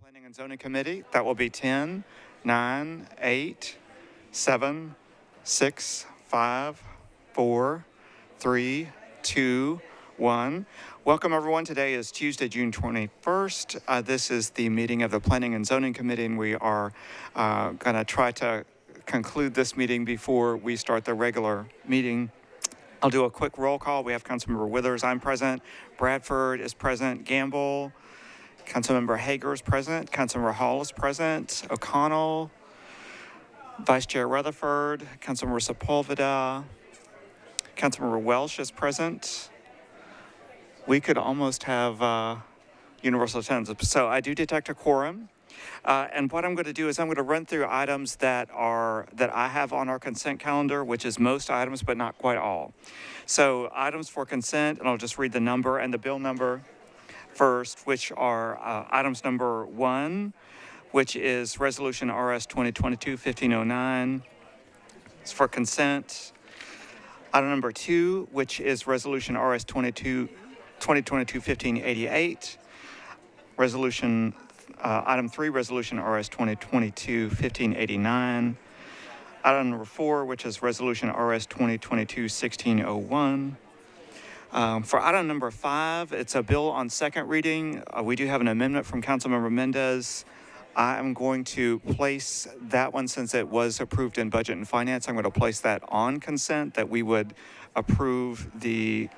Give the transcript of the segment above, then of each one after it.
Planning and Zoning Committee. That will be 10, 9, 8, 7, 6, 5, 4, 3, 2, 1. Welcome, everyone. Today is Tuesday, June 21st. This is the meeting of the Planning and Zoning Committee, and we are going to try to conclude this meeting before we start the regular meeting. I'll do a quick roll call. We have Councilmember Withers. I'm present. Bradford is present. Gamble. Councilmember Hager is present. Councilmember Hall is present. O'Connell. Vice Chair Rutherford. Councilmember Sepulveda. Councilmember Welsh is present. We could almost have universal attendance. So I do detect a quorum. And what I'm going to do is I'm going to run through items that I have on our consent calendar, which is most items, but not quite all. So items for consent, and I'll just read the number and the bill number first, which are items number 1, which is Resolution RS 2022-1509. It's for consent. Item number 2, which is Resolution RS 2022-1588. Resolution Item 3, Resolution RS 2022-1589. Item number 4, which is Resolution RS 2022-1601. For item number 5, it's a bill on second reading. We do have an amendment from Councilmember Mendez. I am going to place that one, since it was approved in Budget and Finance, I'm going to place that on consent, that we would approve the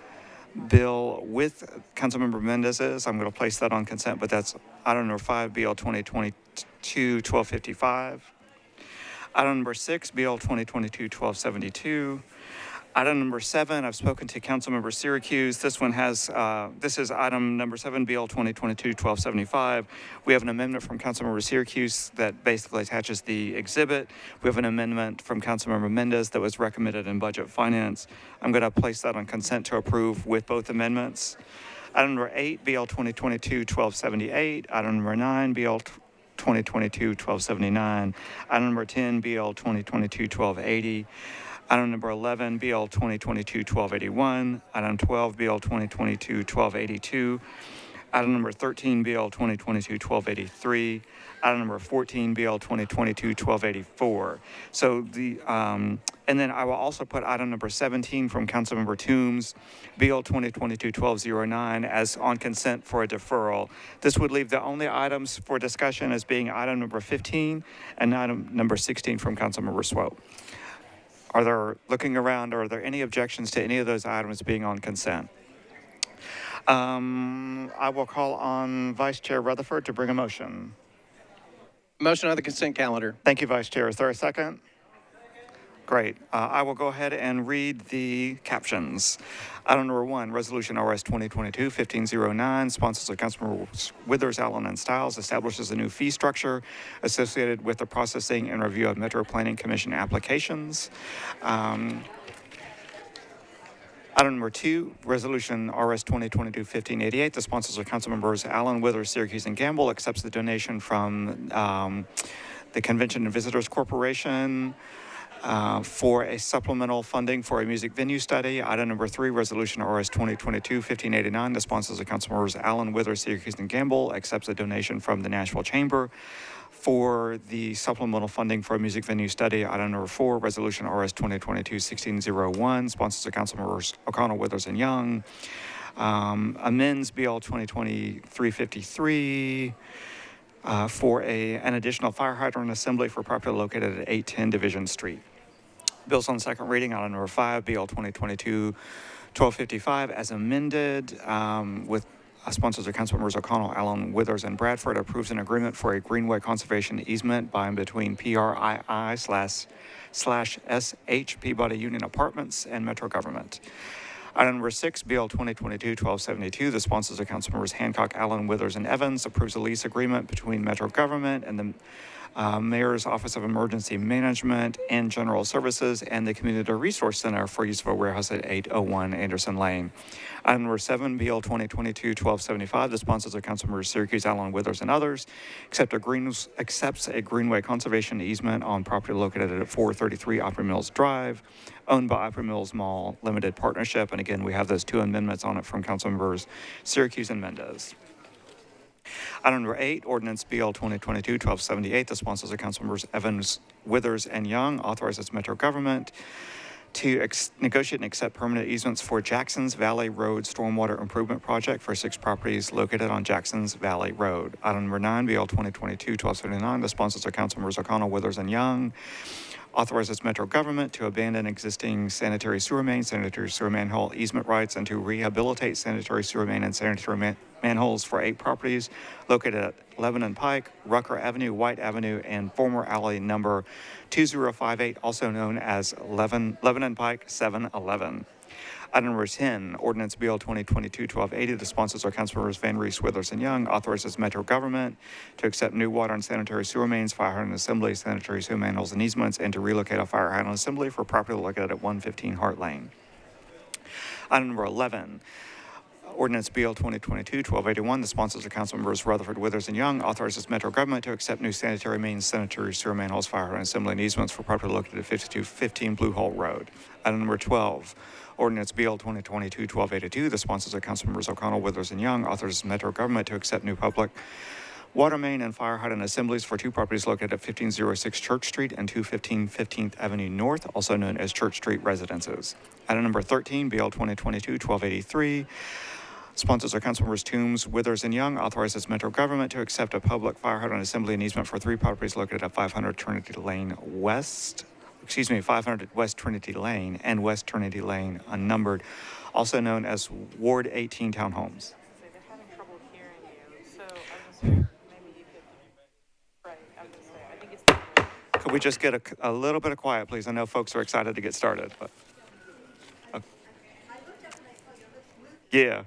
bill with Councilmember Mendez's. I'm going to place that on consent, but that's item number 5, BL 2022-1255. Item number 6, BL 2022-1272. Item number 7, I've spoken to Councilmember Syracuse. This one has, this is item number 7, BL 2022-1275. We have an amendment from Councilmember Syracuse that basically attaches the exhibit. We have an amendment from Councilmember Mendez that was recommended in Budget Finance. I'm going to place that on consent to approve with both amendments. Item number 8, BL 2022-1278. Item number 9, BL 2022-1279. Item number 10, BL 2022-1280. Item number 11, BL 2022-1281. Item 12, BL 2022-1282. Item number 13, BL 2022-1283. Item number 14, BL 2022-1284. So and then I will also put item number 17 from Councilmember Toombs, BL 2022-1209, as on consent for a deferral. This would leave the only items for discussion as being item number 15 and item number 16 from Councilmember Swope. Looking around, are there any objections to any of those items being on consent? I will call on Vice Chair Rutherford to bring a motion. Motion on the consent calendar. Thank you, Vice Chair. Is there a second? Great. I will go ahead and read the captions. Item number 1, Resolution RS 2022-1509, sponsors of Councilmember Withers, Allen, and Stiles, establishes a new fee structure associated with the processing and review of Metro Planning Commission applications. Item number 2, Resolution RS 2022-1588, the sponsors of Councilmembers Allen, Withers, Syracuse, and Gamble, accepts the donation from the Convention and Visitors Corporation for a supplemental funding for a music venue study. Item number 3, Resolution RS 2022-1589, the sponsors of Councilmembers Allen, Withers, Syracuse, and Gamble, accepts a donation from the Nashville Chamber for the supplemental funding for a music venue study. Item number 4, Resolution RS 2022-1601, sponsors of Councilmembers O'Connell, Withers, and Young, amends BL 2023-53 for an additional fire hydrant assembly for property located at 810 Division Street. Bills on second reading, item number 5, BL 2022-1255, as amended, with sponsors of Councilmembers O'Connell, Allen, Withers, and Bradford, approves an agreement for a Greenway conservation easement by and between PRII/SH Peabody Union Apartments and Metro Government. Item number 6, BL 2022-1272, the sponsors of Councilmembers Hancock, Allen, Withers, and Evans, approves a lease agreement between Metro Government and the Mayor's Office of Emergency Management and General Services and the Community Resource Center for use of a warehouse at 801 Anderson Lane. Item number 7, BL 2022-1275, the sponsors of Councilmembers Syracuse, Allen, Withers, and others, accepts a Greenway conservation easement on property located at 433 Opry Mills Drive, owned by Opry Mills Mall Limited Partnership. And again, we have those 2 amendments on it from Councilmembers Syracuse and Mendez. Item number 8, ordinance BL 2022-1278. The sponsors are Councilmembers Evans, Withers, and Young. Authorizes Metro government to negotiate and accept permanent easements for Jackson's Valley Road Stormwater Improvement Project for 6 properties located on Jackson's Valley Road. Item number 9, BL 2022-1279. The sponsors are Councilmembers O'Connell, Withers, and Young. Authorizes Metro government to abandon existing sanitary sewer main, sanitary sewer manhole easement rights, and to rehabilitate sanitary sewer main and sanitary manholes for 8 properties located at Lebanon Pike, Rucker Avenue, White Avenue, and former alley number 2058, also known as Lebanon Pike 711. Item number 10, ordinance BL 2022-1280. The sponsors are Councilmembers Van Reese, Withers, and Young. Authorizes Metro government to accept new water and sanitary sewer mains, fire hydrant assembly, sanitary sewer manholes, and easements, and to relocate a fire hydrant assembly for property located at 115 Hart Lane. Item number 11, ordinance BL 2022-1281. The sponsors are Councilmembers Rutherford, Withers, and Young. Authorizes Metro government to accept new sanitary mains, sanitary sewer manholes, fire hydrant assembly, and easements for property located at 5215 Blue Hole Road. Item number 12, ordinance BL 2022-1282. The sponsors are Councilmembers O'Connell, Withers, and Young. Authorizes Metro government to accept new public water main and fire hydrant assemblies for 2 properties located at 1506 Church Street and 215 15th Avenue North, also known as Church Street Residences. Item number 13, BL 2022-1283. Sponsors are Councilmembers Toombs, Withers, and Young. Authorizes Metro government to accept a public fire hydrant assembly and easement for 3 properties located at 500 West Trinity Lane and West Trinity Lane unnumbered, also known as Ward 18 Townhomes. They're having trouble hearing you, so I was gonna say maybe you could. Right, I was gonna say I think it's. Could we just get a little bit of quiet, please? I know folks are excited to get started, but. Okay. Yeah.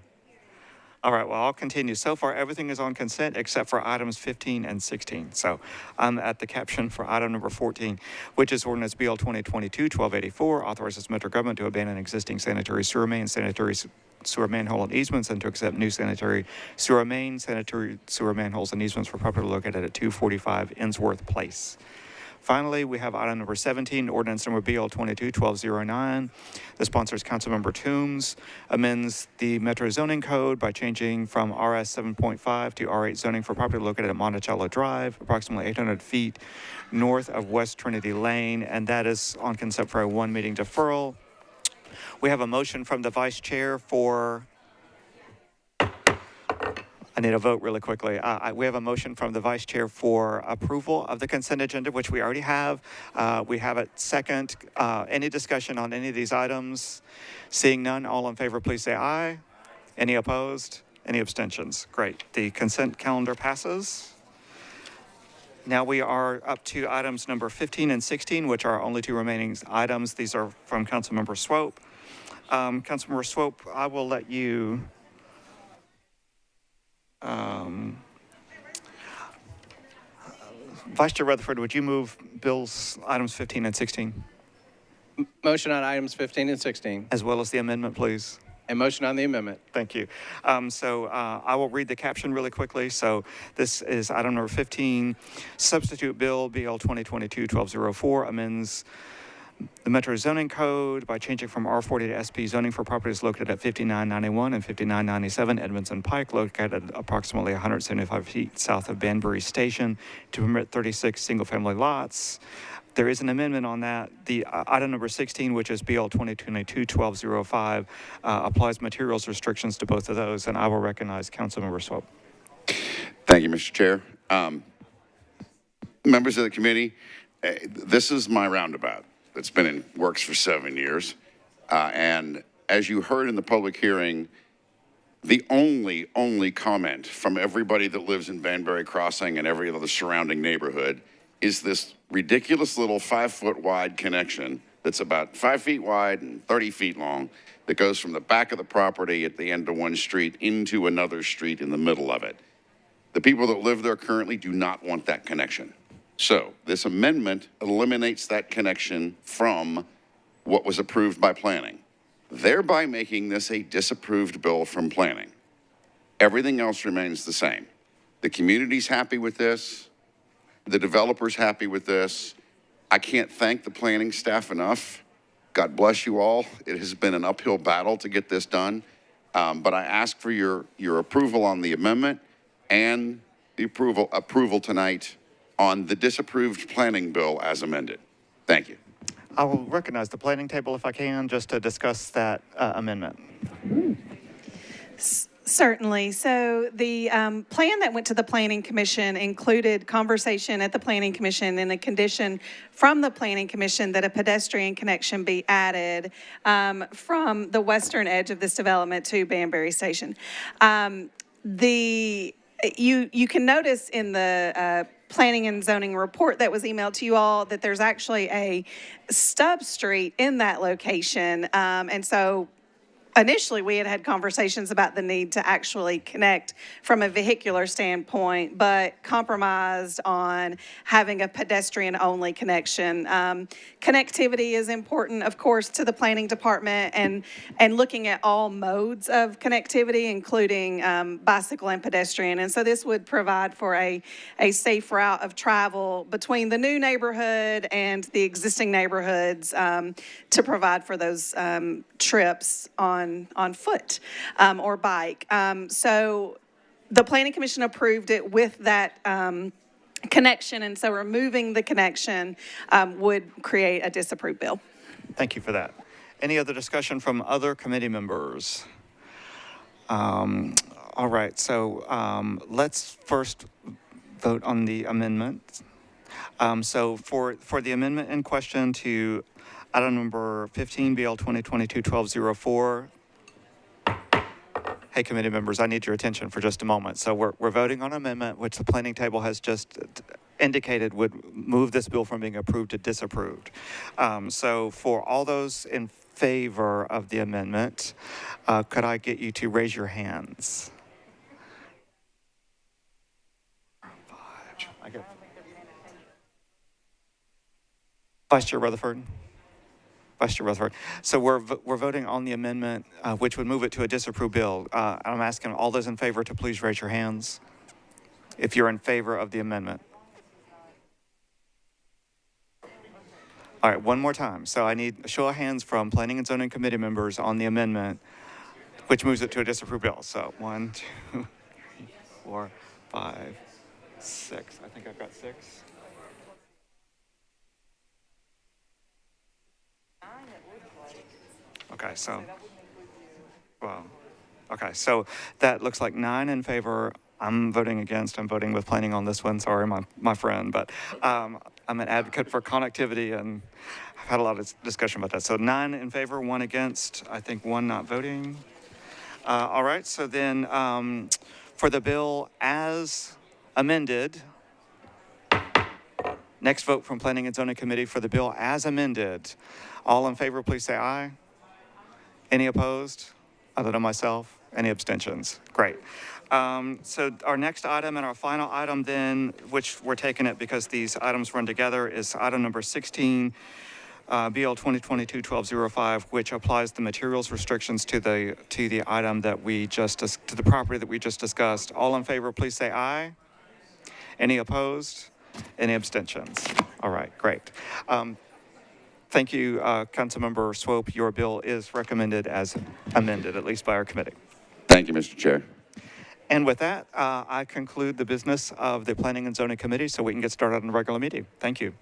All right, well, I'll continue. So far, everything is on consent except for items 15 and 16. So I'm at the caption for item number 14, which is ordinance BL 2022-1284, authorizes Metro government to abandon existing sanitary sewer main, sanitary sewer manhole and easements, and to accept new sanitary sewer main, sanitary sewer manholes and easements for property located at 245 Ensworth Place. Finally, we have item number 17, ordinance number BL 22-1209. The sponsor is Councilmember Toombs, amends the Metro zoning code by changing from RS 7.5 to R8 zoning for property located at Monticello Drive, approximately 800 feet north of West Trinity Lane, and that is on consent for a 1-meeting deferral. We have a motion from the vice chair for... I need a vote really quickly. We have a motion from the vice chair for approval of the consent agenda, which we already have. We have a second. Any discussion on any of these items? Seeing none, all in favor, please say aye. Any opposed? Any abstentions? Great. The consent calendar passes. Now we are up to items number 15 and 16, which are our only 2 remaining items. These are from Councilmember Swope. Councilmember Swope, I will let you... Vice Chair Rutherford, would you move bills items 15 and 16? Motion on items 15 and 16. As well as the amendment, please. And motion on the amendment. Thank you. I will read the caption really quickly. So this is item number 15, substitute bill BL 2022-1204, amends the Metro zoning code by changing from R40 to SP zoning for properties located at 5991 and 5997 Edmondson Pike, located approximately 175 feet south of Banbury Station, to permit 36 single-family lots. There is an amendment on that. The item number 16, which is BL 2022-1205, applies materials restrictions to both of those, and I will recognize Councilmember Swope. Thank you, Mr. Chair. Members of the committee, this is my roundabout that's been in works for 7 years. And as you heard in the public hearing, the only comment from everybody that lives in Banbury Crossing and every other surrounding neighborhood is this ridiculous little 5-foot wide connection that's about 5 feet wide and 30 feet long that goes from the back of the property at the end of one street into another street in the middle of it. The people that live there currently do not want that connection. So this amendment eliminates that connection from what was approved by planning, thereby making this a disapproved bill from planning. Everything else remains the same. The community's happy with this. The developer's happy with this. I can't thank the planning staff enough. God bless you all. It has been an uphill battle to get this done. But I ask for your approval on the amendment and the approval tonight on the disapproved planning bill as amended? Thank you. I will recognize the planning table if I can, just to discuss that amendment. Certainly. So the plan that went to the Planning Commission included conversation at the Planning Commission and a condition from the Planning Commission that a pedestrian connection be added from the western edge of this development to Banbury Station. You can notice in the planning and zoning report that was emailed to you all that there's actually a stub street in that location. And so initially, we had conversations about the need to actually connect from a vehicular standpoint, but compromised on having a pedestrian-only connection. Connectivity is important, of course, to the planning department, and looking at all modes of connectivity, including bicycle and pedestrian. And so this would provide for a safe route of travel between the new neighborhood and the existing neighborhoods to provide for those trips on foot or bike. So the Planning Commission approved it with that connection, and so removing the connection would create a disapproved bill. Thank you for that. Any other discussion from other committee members? All right, so let's first vote on the amendment. So for the amendment in question to item number 15, BL 2022-1204. Hey, committee members, I need your attention for just a moment. So we're voting on an amendment which the planning table has just indicated would move this bill from being approved to disapproved. So for all those in favor of the amendment, could I get you to raise your hands? Vice Chair Rutherford. Vice Chair Rutherford. So we're voting on the amendment, which would move it to a disapproved bill. I'm asking all those in favor to please raise your hands if you're in favor of the amendment. All right, one more time. So I need a show of hands from Planning and Zoning Committee members on the amendment, which moves it to a disapproved bill. So 1, 2, 3, 4, 5, 6. I think I've got 6. Okay, so, well, okay, so that looks like 9 in favor. I'm voting against. I'm voting with planning on this one. Sorry, my friend, but I'm an advocate for connectivity, and I've had a lot of discussion about that. So 9 in favor, 1 against. I think 1 not voting. All right, so then for the bill as amended, next vote from Planning and Zoning Committee for the bill as amended. All in favor, please say aye. Any opposed? Other than myself? Any abstentions? Great. So our next item and our final item then, which we're taking it because these items run together, is item number 16, BL 2022-1205, which applies the materials restrictions to the item that we just, to the property that we just discussed. All in favor, please say aye. Any opposed? Any abstentions? All right, great. Thank you, Councilmember Swope. Your bill is recommended as amended, at least by our committee. Thank you, Mr. Chair. And with that, I conclude the business of the Planning and Zoning Committee so we can get started on the regular meeting. Thank you.